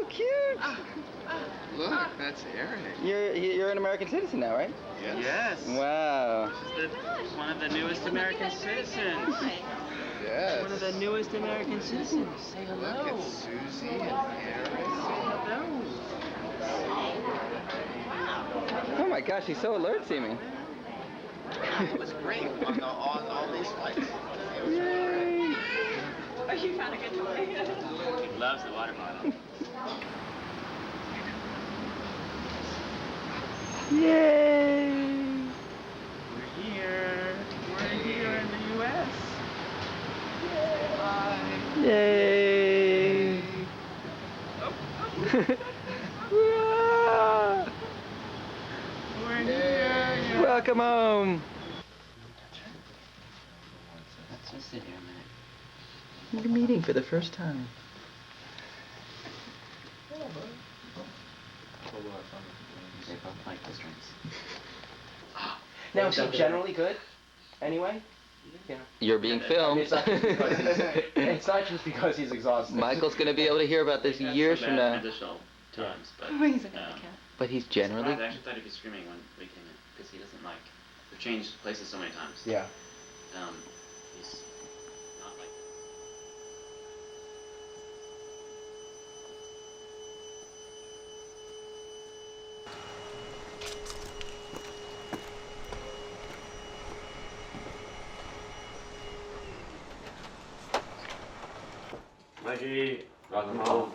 so cute. Look, that's Eric. You're an American citizen now, right? Yes. Wow. This is one of the newest American citizens. Yes. One of the newest American citizens. Say hello. Look, it's Susie and Eric. Hello. Oh my gosh, he's so alert seeming. It was great on all these flights. It was Yay. Oh, you found a good toy. He loves the water bottle. Yay. We're here. We're here in the U.S. Yay. We're here. Welcome home. Let's just sit here a minute. You're meeting for the first time. They both like those drinks. Now, is he generally good? Anyway? Yeah. You're being I mean, filmed. it's not just because he's exhausted. Michael's going to be able to hear about this years from now. Additional times, but He's a good cat. But he's I generally... actually thought he'd be screaming when we came in because he doesn't like. We've changed places so many times. Yeah. He's not like. Mikey, welcome home.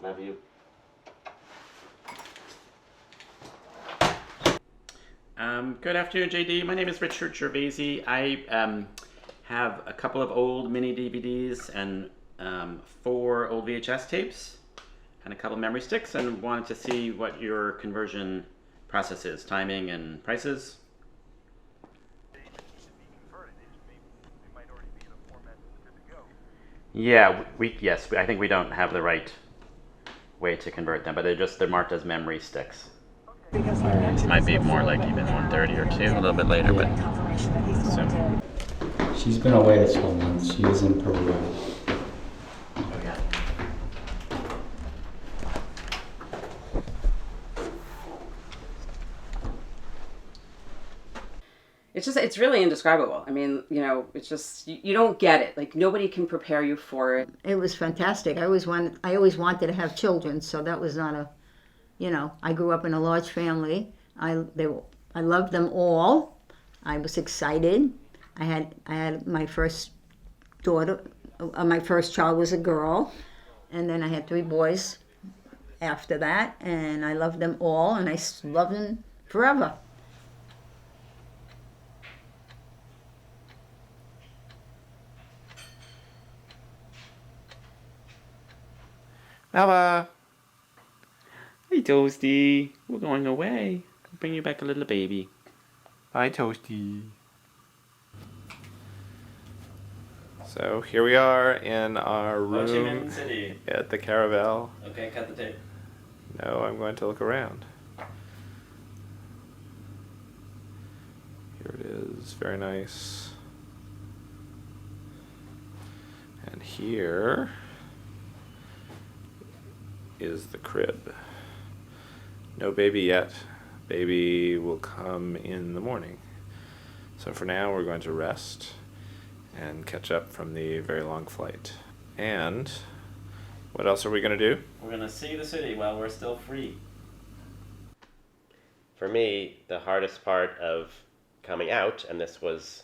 Love you. Good afternoon, JD. My name is Richard Gervaisi. I have a couple of old mini DVDs and 4 old VHS tapes and a couple memory sticks, and wanted to see what your conversion process is, timing and prices. Yeah, I think we don't have the right way to convert them, but they're marked as memory sticks. It might be more like even 1:30 or 2, a little bit later, but soon. She's been away this whole month. She was in Peru. It's really indescribable. I mean, it's just, you don't get it. Like, nobody can prepare you for it. It was fantastic. I always wanted to have children, so that was not a, I grew up in a large family. I loved them all. I was excited. I had my first daughter. My first child was a girl, and then I had 3 boys after that, and I loved them all, and I love them forever. Bella! Hey, Toasty. We're going away. I'll bring you back a little baby. Bye, Toasty. So here we are in our Ho Chi room Minh City. at the Caravel. Okay, cut the tape. No, I'm going to look around. Here it is, very nice. And here is the crib. No baby yet. Baby will come in the morning. So for now we're going to rest and catch up from the very long flight. And what else are we going to do? We're going to see the city while we're still free. For me, the hardest part of coming out, and this was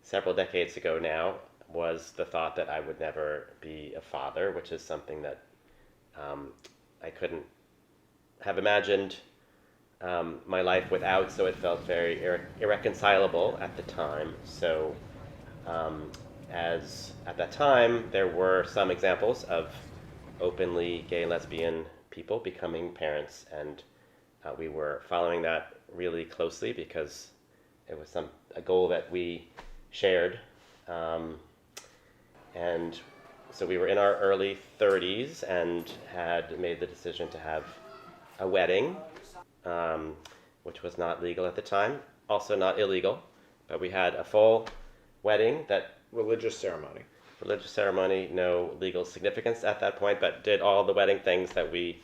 several decades ago now, was the thought that I would never be a father, which is something that I couldn't have imagined my life without, so it felt very irreconcilable at the time. So as at that time, there were some examples of openly gay, lesbian people becoming parents, and we were following that really closely because it was a goal that we shared. And so we were in our early 30s and had made the decision to have a wedding, which was not legal at the time, also not illegal, but we had a full wedding, that Religious ceremony. religious ceremony, no legal significance at that point, but did all the wedding things that we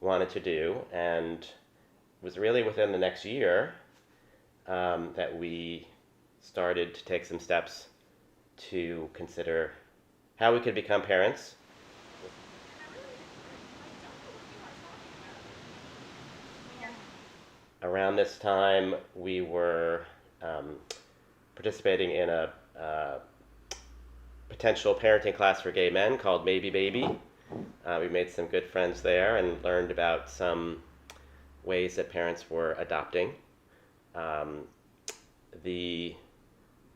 wanted to do. And it was really within the next year that we started to take some steps to consider how we could become parents. Around this time, we were participating in a potential parenting class for gay men called Maybe Baby. We made some good friends there and learned about some ways that parents were adopting. The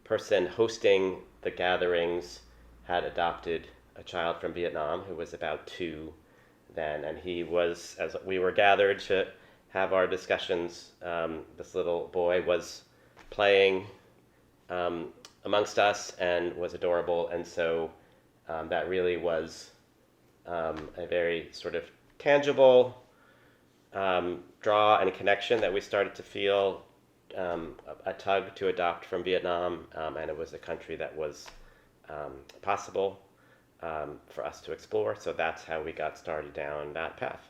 person hosting the gatherings had adopted a child from Vietnam who was about 2 then, and he was, as we were gathered to have our discussions, this little boy was playing amongst us and was adorable, and so that really was a very sort of tangible draw and connection that we started to feel, a tug to adopt from Vietnam, and it was a country that was possible for us to explore, so that's how we got started down that path.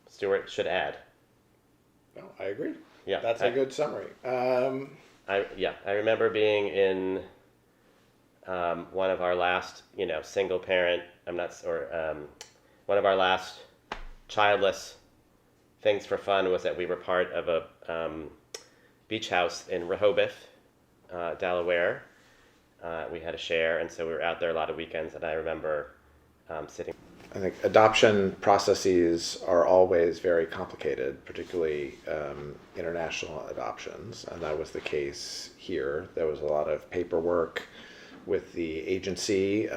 Stuart should add. No, I agree. Yeah, That's a good summary. I remember being in one of our last, single parent. One of our last childless things for fun was that we were part of a beach house in Rehoboth, Delaware. We had a share, and so we were out there a lot of weekends. And I remember sitting. I think adoption processes are always very complicated, particularly international adoptions, and that was the case here. There was a lot of paperwork with the agency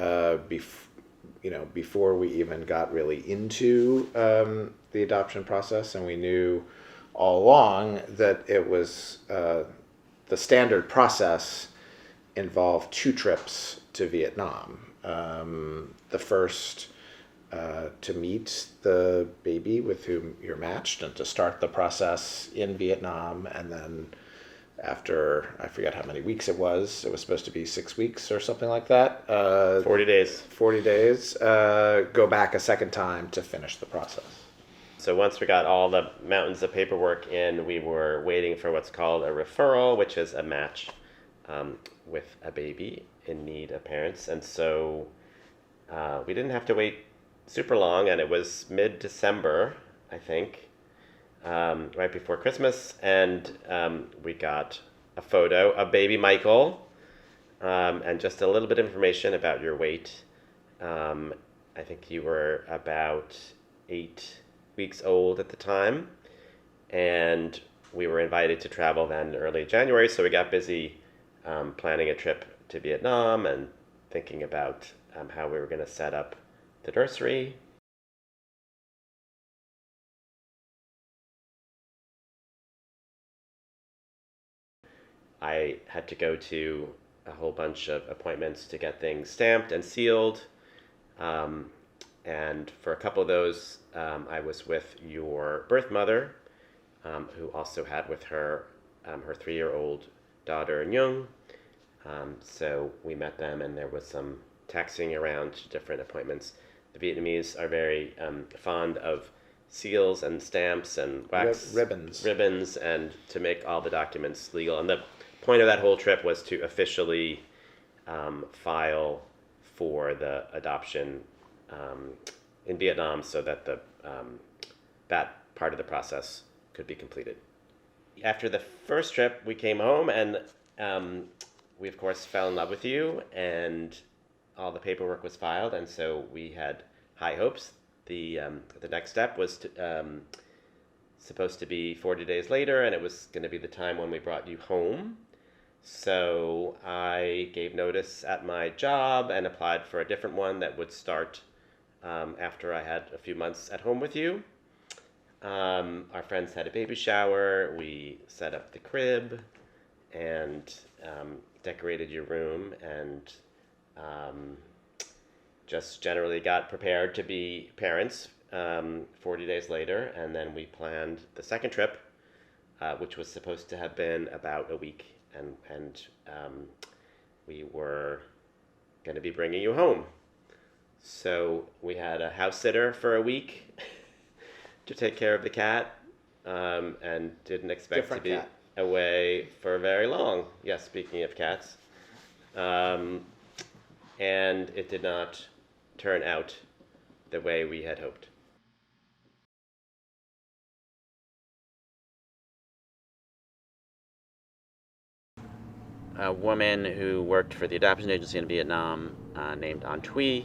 before we even got really into the adoption process, and we knew all along that it was the standard process involved 2 trips to Vietnam. The first to meet the baby with whom you're matched and to start the process in Vietnam, and then after, I forget how many weeks it was supposed to be 6 weeks or something like that. 40 days. 40 days, go back a second time to finish the process. So once we got all the mountains of paperwork in, we were waiting for what's called a referral, which is a match with a baby in need of parents. And so we didn't have to wait super long, and it was mid-December, I think, right before Christmas, and we got a photo of baby Michael and just a little bit of information about your weight. I think you were about 8 weeks old at the time, and we were invited to travel then early January, so we got busy planning a trip to Vietnam and thinking about how we were going to set up the nursery. I had to go to a whole bunch of appointments to get things stamped and sealed. And for a couple of those, I was with your birth mother, who also had with her her 3-year-old daughter, Nhung. So we met them, and there was some taxiing around to different appointments. The Vietnamese are very fond of seals and stamps and wax ribbons, and to make all the documents legal. And the point of that whole trip was to officially file for the adoption in Vietnam, so that that part of the process could be completed. After the first trip, we came home, and we of course fell in love with you, and all the paperwork was filed, and so we had high hopes. The next step was supposed to be 40 days later, and it was going to be the time when we brought you home. So I gave notice at my job and applied for a different one that would start after I had a few months at home with you. Our friends had a baby shower. We set up the crib and decorated your room, and just generally got prepared to be parents 40 days later. And then we planned the second trip, which was supposed to have been about a week and we were going to be bringing you home. So we had a house sitter for a week to take care of the cat, and didn't expect Different to be cat. away for very long. Yes, speaking of cats. And it did not turn out the way we had hoped. A woman who worked for the adoption agency in Vietnam named An Thuy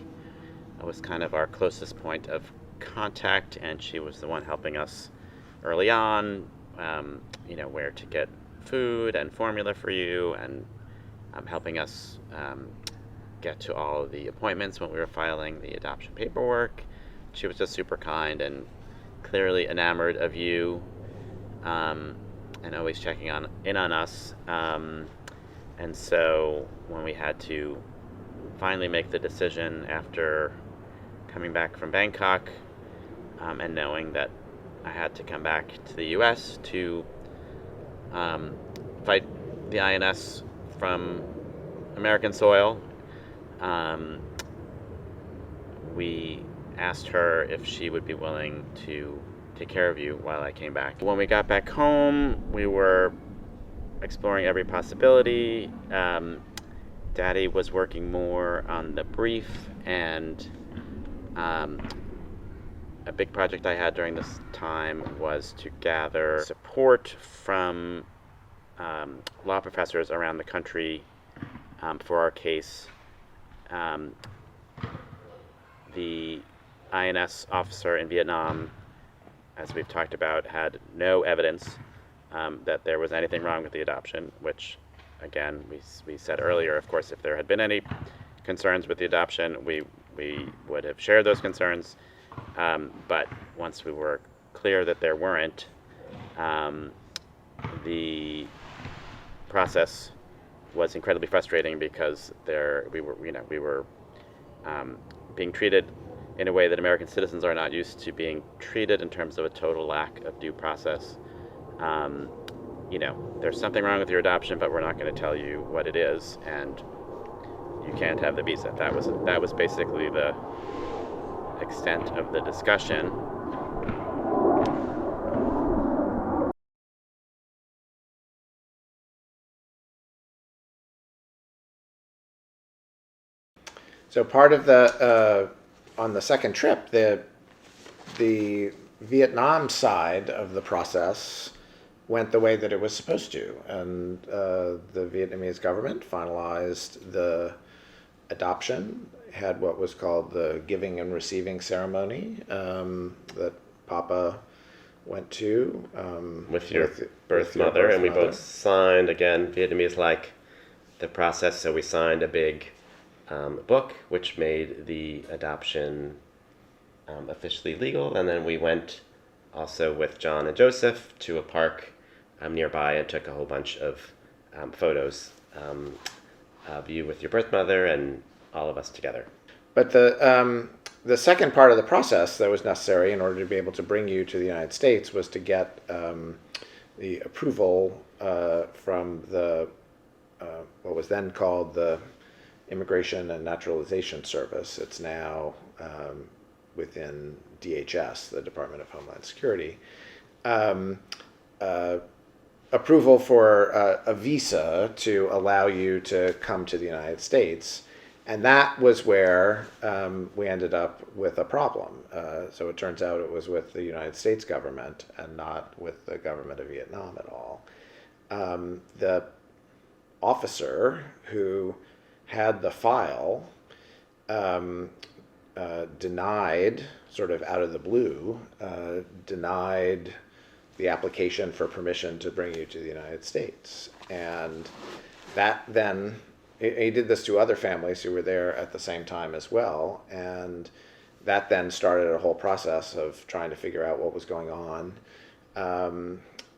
was kind of our closest point of contact, and she was the one helping us early on, where to get food and formula for you, and helping us get to all of the appointments when we were filing the adoption paperwork. She was just super kind and clearly enamored of you, and always checking in on us. And so when we had to finally make the decision after coming back from Bangkok, and knowing that I had to come back to the U.S. to fight the INS from American soil, we asked her if she would be willing to take care of you while I came back. When we got back home, we were exploring every possibility. Daddy was working more on the brief, and a big project I had during this time was to gather support from law professors around the country for our case. The INS officer in Vietnam, as we've talked about, had no evidence that there was anything wrong with the adoption, which, again, we said earlier, of course, if there had been any concerns with the adoption, we would have shared those concerns. But once we were clear that there weren't, the process was incredibly frustrating because we were being treated in a way that American citizens are not used to being treated, in terms of a total lack of due process. There's something wrong with your adoption, but we're not going to tell you what it is, and you can't have the visa. That was basically the extent of the discussion. So part of the on the second trip, the Vietnam side of the process went the way that it was supposed to, and the Vietnamese government finalized the adoption, had what was called the giving and receiving ceremony that Papa went to with your birth mother, and we both signed, again, Vietnamese-like, the process. So we signed a big book which made the adoption officially legal, and then we went also with John and Joseph to a park nearby and took a whole bunch of photos of you with your birth mother and all of us together. But the second part of the process that was necessary in order to be able to bring you to the United States was to get the approval from the what was then called the Immigration and Naturalization Service. It's now within DHS, the Department of Homeland Security. Approval for a visa to allow you to come to the United States. And that was where we ended up with a problem. So it turns out it was with the United States government and not with the government of Vietnam at all. The officer who had the file denied, sort of out of the blue, denied the application for permission to bring you to the United States. And that then, he did this to other families who were there at the same time as well, and that then started a whole process of trying to figure out what was going on.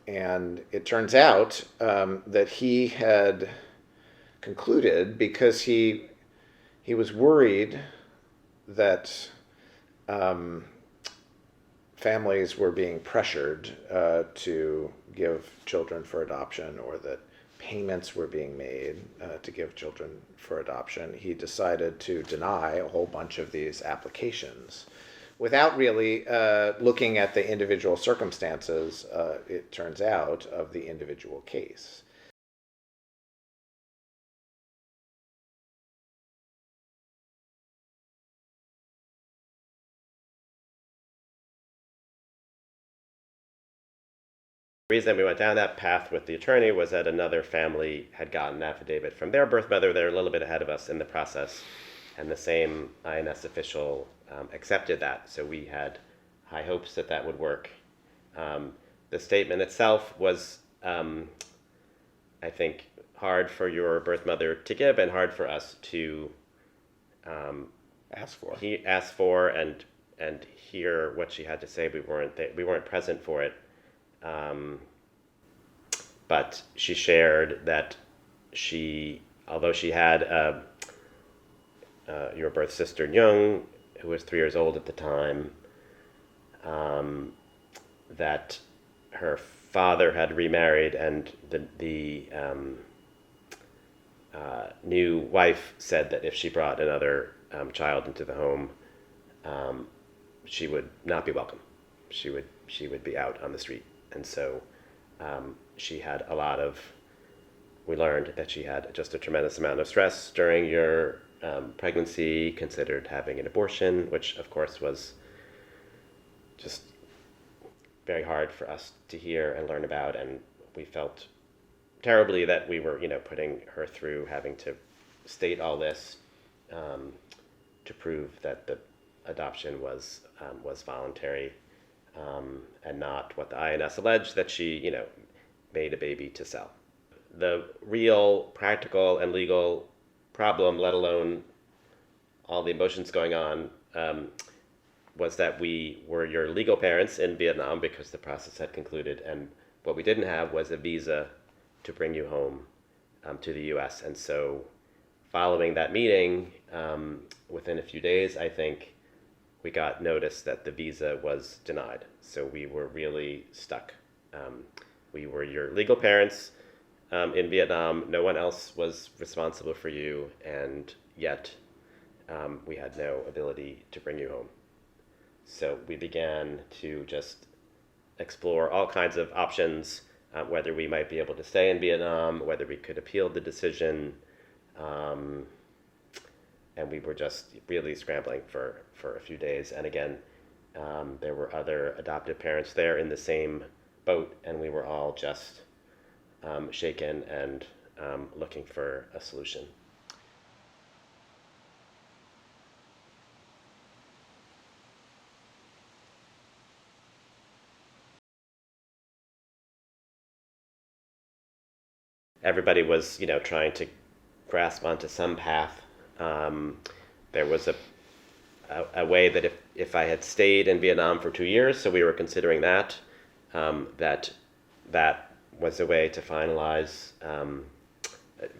And it turns out that he had concluded, because he was worried that families were being pressured to give children for adoption, or that payments were being made to give children for adoption, he decided to deny a whole bunch of these applications without really looking at the individual circumstances, it turns out, of the individual case. The reason we went down that path with the attorney was that another family had gotten an affidavit from their birth mother. They're a little bit ahead of us in the process, and the same INS official accepted that. So we had high hopes that that would work. The statement itself was, I think, hard for your birth mother to give and hard for us to Ask for. He asked for and hear what she had to say. We weren't present for it. But she shared that although she had your birth sister Young, who was 3 years old at the time, that her father had remarried, and the new wife said that if she brought another child into the home, she would not be welcome. She would be out on the street. And so she had we learned that she had just a tremendous amount of stress during your pregnancy, considered having an abortion, which of course was just very hard for us to hear and learn about. And we felt terribly that we were, putting her through having to state all this to prove that the adoption was voluntary. And not what the INS alleged, that she, made a baby to sell. The real practical and legal problem, let alone all the emotions going on, was that we were your legal parents in Vietnam because the process had concluded, and what we didn't have was a visa to bring you home to the U.S. And so following that meeting, within a few days, I think, we got notice that the visa was denied. So we were really stuck. We were your legal parents in Vietnam. No one else was responsible for you, and yet we had no ability to bring you home. So we began to just explore all kinds of options, whether we might be able to stay in Vietnam, whether we could appeal the decision, and we were just really scrambling for a few days. And again, there were other adoptive parents there in the same boat, and we were all just shaken and looking for a solution. Everybody was, trying to grasp onto some path. There was a way that if I had stayed in Vietnam for 2 years, so we were considering that was a way to finalize,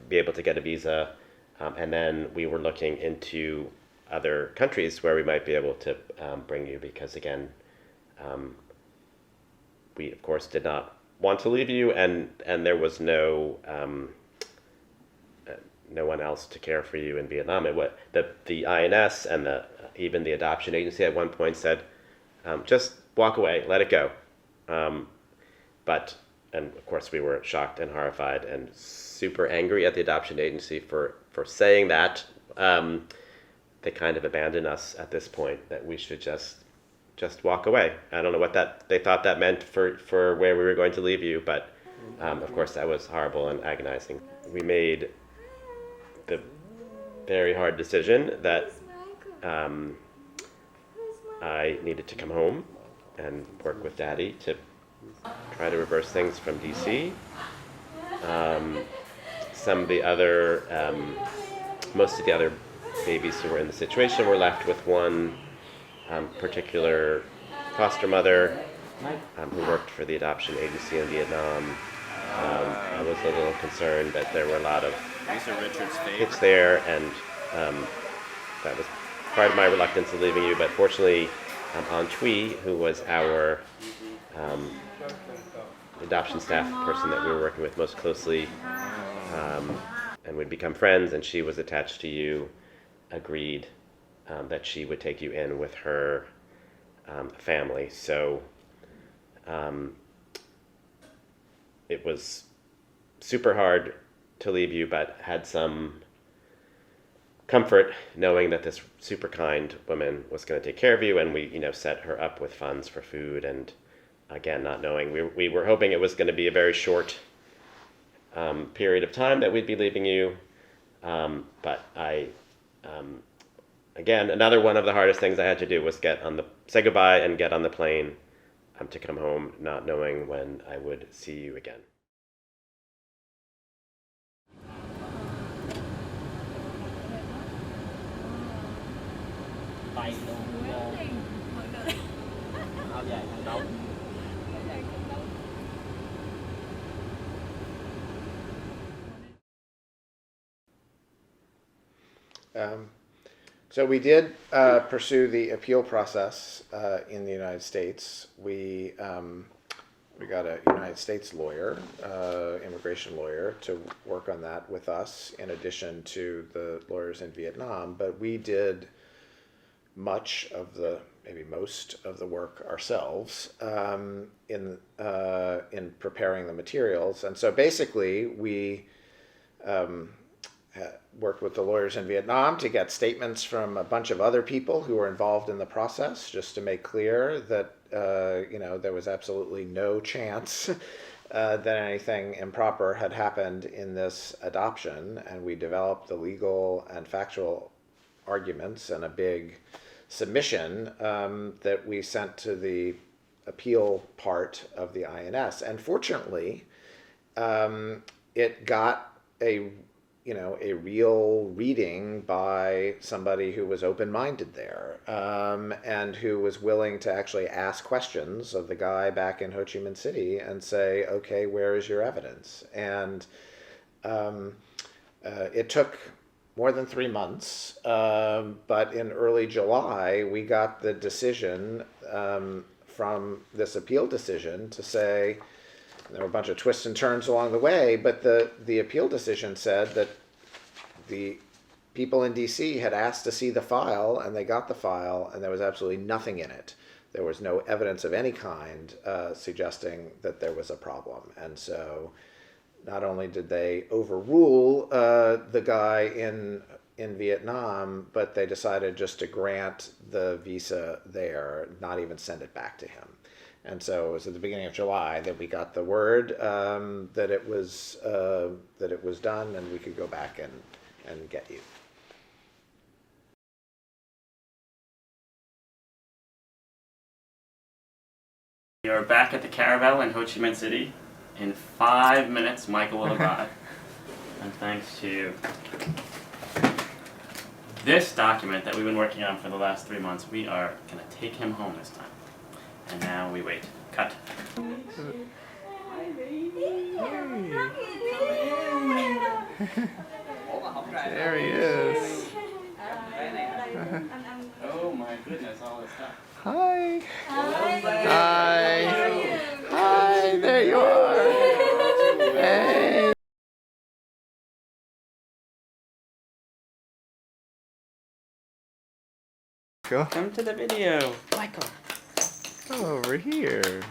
be able to get a visa, and then we were looking into other countries where we might be able to bring you, because again, we of course did not want to leave you, and there was no one else to care for you in Vietnam. The INS and even the adoption agency at one point said, just walk away, let it go. And of course we were shocked and horrified and super angry at the adoption agency for saying that. They kind of abandoned us at this point, that we should just walk away. I don't know what they thought that meant for where we were going to leave you, but of course that was horrible and agonizing. We made the very hard decision that I needed to come home and work with Daddy to try to reverse things from DC. Most of the other babies who were in the situation were left with one particular foster mother who worked for the adoption agency in Vietnam. I was a little concerned that there were a lot of kids there, and that was part of my reluctance in leaving you. But fortunately, An Thuy, who was our adoption staff person that we were working with most closely, and we'd become friends, and she was attached to you, agreed that she would take you in with her family. So it was super hard to leave you, but had some comfort knowing that this super kind woman was going to take care of you, and we, set her up with funds for food. And again, not knowing, we were hoping it was going to be a very short period of time that we'd be leaving you. But again, another one of the hardest things I had to do was say goodbye and get on the plane to come home, not knowing when I would see you again. So we did pursue the appeal process in the United States. We got a United States lawyer, immigration lawyer, to work on that with us, in addition to the lawyers in Vietnam. But we did much of maybe most of the work ourselves in preparing the materials. And so basically, we worked with the lawyers in Vietnam to get statements from a bunch of other people who were involved in the process, just to make clear that there was absolutely no chance that anything improper had happened in this adoption. And we developed the legal and factual arguments and a big submission that we sent to the appeal part of the INS. And fortunately, it got a real reading by somebody who was open-minded there, and who was willing to actually ask questions of the guy back in Ho Chi Minh City and say, okay, where is your evidence? And it took more than 3 months, but in early July, we got the decision from this appeal decision to say, there were a bunch of twists and turns along the way, but the appeal decision said that the people in DC had asked to see the file, and they got the file, and there was absolutely nothing in it. There was no evidence of any kind suggesting that there was a problem. And so not only did they overrule the guy in Vietnam, but they decided just to grant the visa there, not even send it back to him. And so it was at the beginning of July that we got the word that it was done, and we could go back and get you. We are back at the Caravel in Ho Chi Minh City. In 5 minutes, Michael will arrive. And thanks to this document that we've been working on for the last 3 months, we are going to take him home this time. And now we wait. Cut. There he is. Oh my goodness, all this stuff. Hi. Hi. Hi. There you are. Hey. Go Come to the video. Michael. over here.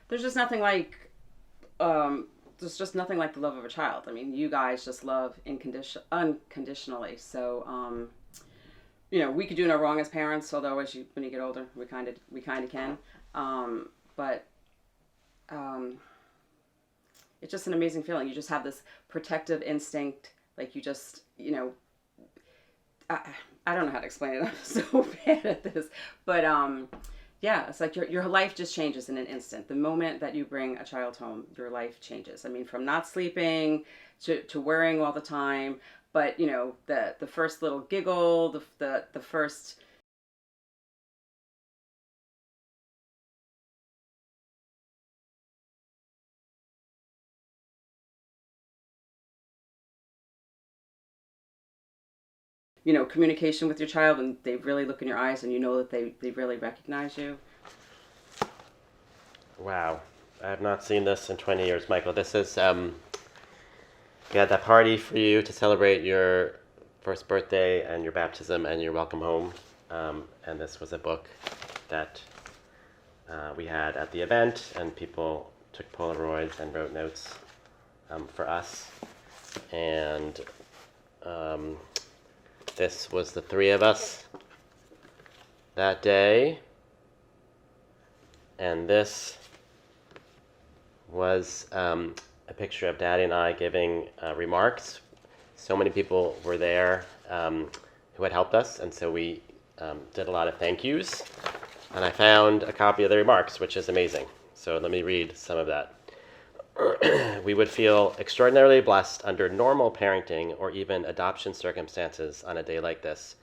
There's just nothing like there's just nothing like the love of a child. I mean, you guys just love unconditionally. So we could do no wrong as parents, although when you get older, we kind of can. But it's just an amazing feeling. You just have this protective instinct, like you just, I don't know how to explain it. I'm so bad at this, but yeah, it's like your life just changes in an instant. The moment that you bring a child home, your life changes. I mean, from not sleeping to worrying all the time, but the first little giggle, the first communication with your child when they really look in your eyes and you know that they really recognize you. Wow. I have not seen this in 20 years, Michael. This is, we had that party for you to celebrate your first birthday and your baptism and your welcome home. And this was a book that we had at the event, and people took Polaroids and wrote notes for us. And this was the three of us that day. And this was a picture of Daddy and I giving remarks. So many people were there who had helped us, and so we did a lot of thank yous. And I found a copy of the remarks, which is amazing. So let me read some of that. We would feel extraordinarily blessed under normal parenting or even adoption circumstances on a day like this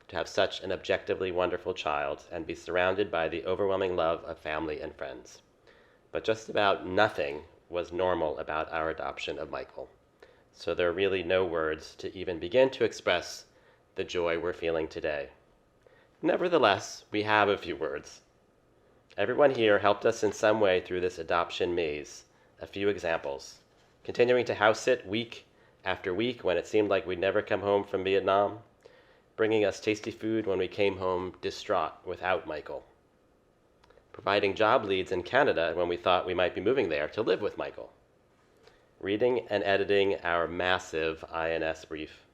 to have such an objectively wonderful child and be surrounded by the overwhelming love of family and friends. But just about nothing was normal about our adoption of Michael. So there are really no words to even begin to express the joy we're feeling today. Nevertheless, we have a few words. Everyone here helped us in some way through this adoption maze. A few examples. Continuing to house sit week after week when it seemed like we'd never come home from Vietnam. Bringing us tasty food when we came home distraught without Michael. Providing job leads in Canada when we thought we might be moving there to live with Michael. Reading and editing our massive INS brief.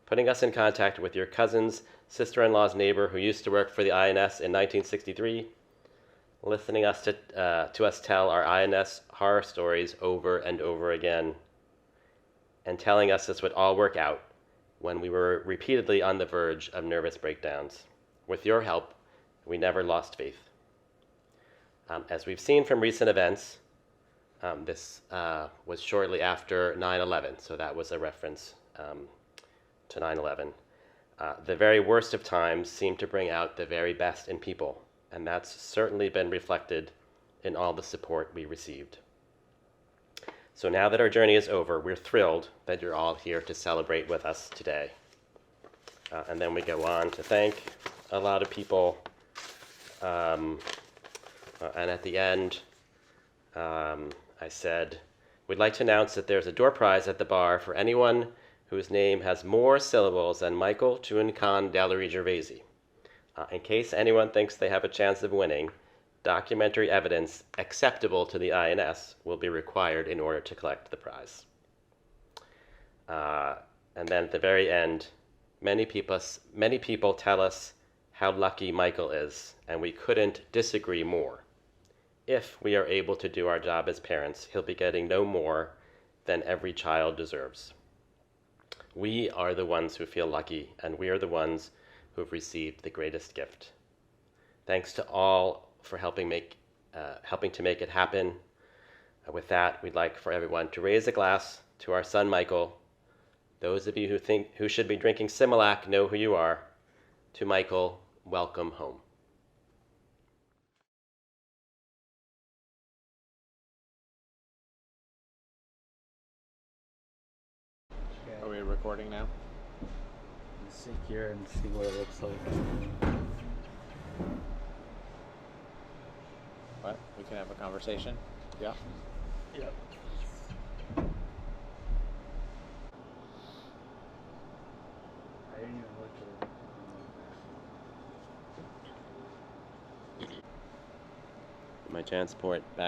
Putting us in contact with your cousin's sister-in-law's neighbor who used to work for the INS in 1963. Listening to us tell our INS horror stories over and over again. And telling us this would all work out when we were repeatedly on the verge of nervous breakdowns. With your help, we never lost faith. As we've seen from recent events, this was shortly after 9/11, so that was a reference to 9/11. The very worst of times seem to bring out the very best in people, and that's certainly been reflected in all the support we received. So now that our journey is over, we're thrilled that you're all here to celebrate with us today. And then we go on to thank a lot of people. And at the end, I said, we'd like to announce that there's a door prize at the bar for anyone whose name has more syllables than Michael Tuinkhan Dallery Gervaisi. In case anyone thinks they have a chance of winning, documentary evidence acceptable to the INS will be required in order to collect the prize. And then at the very end, many people tell us how lucky Michael is, and we couldn't disagree more. If we are able to do our job as parents, he'll be getting no more than every child deserves. We are the ones who feel lucky, and we are the ones who have received the greatest gift. Thanks to all for helping to make it happen. With that, we'd like for everyone to raise a glass to our son Michael. Those of you who think who should be drinking Similac know who you are. To Michael, welcome home. Are we recording now? Let's sit here and see what it looks like. What? We can have a conversation? Yeah. Yep. I didn't even look at it. My transport back